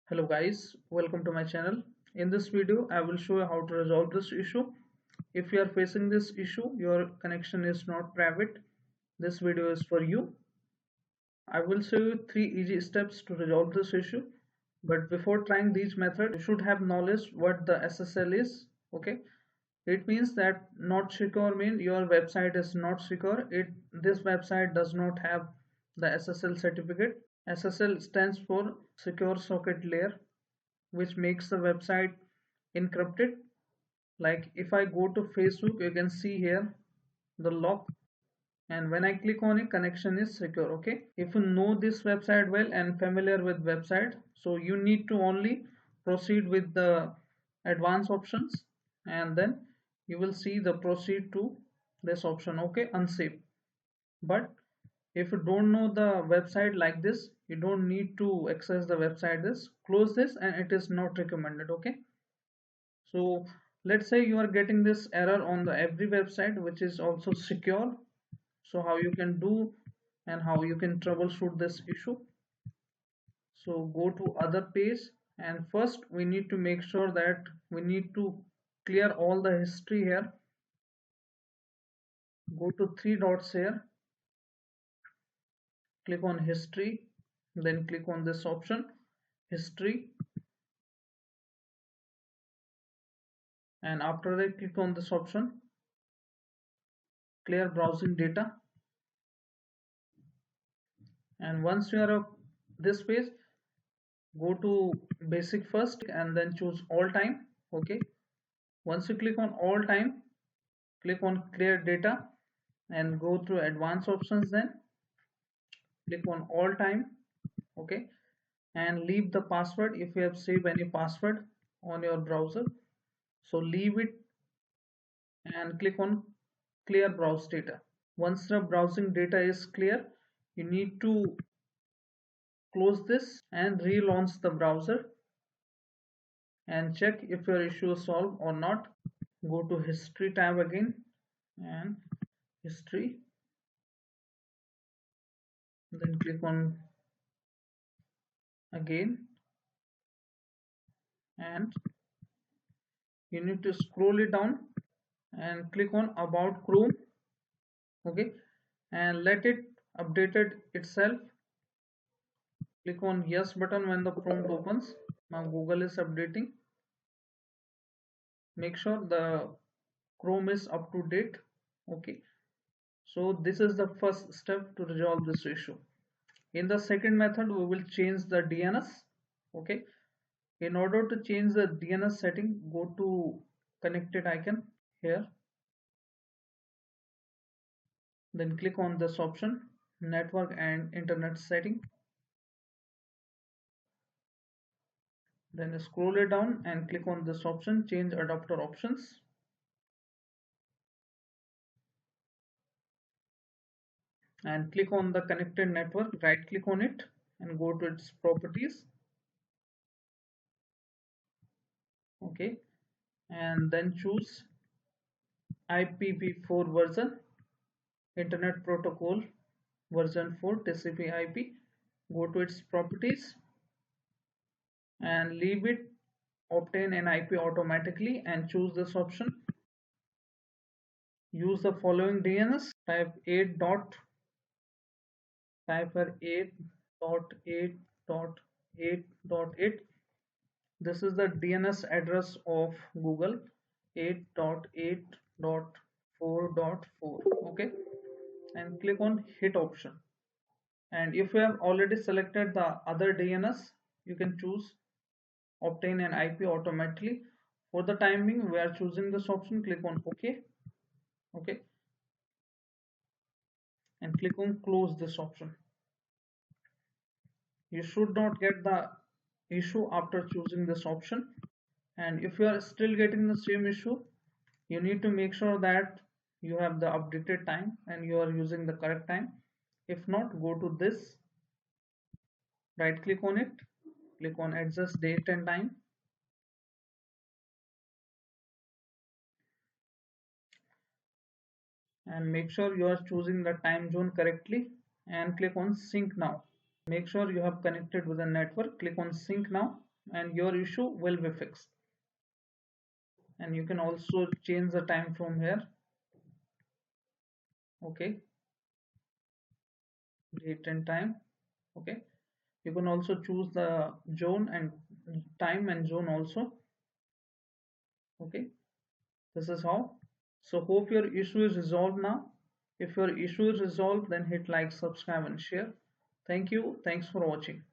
Hello guys, welcome to my channel. In this video, I will show you how to resolve this issue. If you are facing this issue, your connection is not private. This video is for you. I will show you 3 easy steps to resolve this issue. But before trying these methods, you should have knowledge what the SSL is. Okay, it means that not secure means your website is not secure. This website does not have the SSL certificate. SSL stands for Secure Socket Layer, which makes the website encrypted. Like if I go to Facebook, you can see here the lock, and when I click on it, connection is secure. Okay, if you know this website well and familiar with website, so you need to only proceed with the advanced options, and then you will see the proceed to this option. Okay, unsafe. But if you don't know the website like this, you don't need to access the website. This close this, and it is not recommended. Okay, so let's say you are getting this error on the every website which is also secure. So how you can do and how you can troubleshoot this issue? So go to other page, and first we need to make sure that we need to clear all the history here. Go to three dots here, click on history, then click on this option history, and after that click on this option clear browsing data. And once you are up this page, go to basic first and then choose all time. Okay, once you click on all time, click on clear data and go through advanced options, then click on all time. Okay, and leave the password if you have saved any password on your browser, so leave it and click on clear browse data. Once the browsing data is clear, you need to close this and relaunch the browser and check if your issue is solved or not. Go to history tab again and history, then click on again, and you need to scroll it down and click on about Chrome. Okay, and let it update it itself. Click on yes button when the prompt opens. Now Google is updating. Make sure the Chrome is up to date. Okay, so this is the first step to resolve this issue. In the second method, we will change the DNS. Okay, in order to change the DNS setting, go to connected icon here, then click on this option network and internet setting, then scroll it down and click on this option change adapter options, and click on the connected network, right click on it and go to its properties. Okay, and then choose IPv4 version, internet protocol version 4 TCP IP. Go to its properties and leave it obtain an IP automatically and choose this option. Use the following DNS, type 8 dot type 8.8.8.8. This is the DNS address of Google, 8.8.4.4. Okay, and click on hit option. And if you have already selected the other DNS, you can choose obtain an IP automatically. For the time being, we are choosing this option. Click on OK. Okay, and click on close this option. You should not get the issue after choosing this option. And if you are still getting the same issue, you need to make sure that you have the updated time and you are using the correct time. If not, go to this, right click on it, click on adjust date and time, and make sure you are choosing the time zone correctly and click on sync now. Make sure you have connected with the network, click on sync now, and your issue will be fixed. And you can also change the time from here. Okay, date and time. Okay, you can also choose the zone and time and zone also. Okay, this is how. So hope your issue is resolved now. If your issue is resolved, then hit like, subscribe and share. Thank you. Thanks for watching.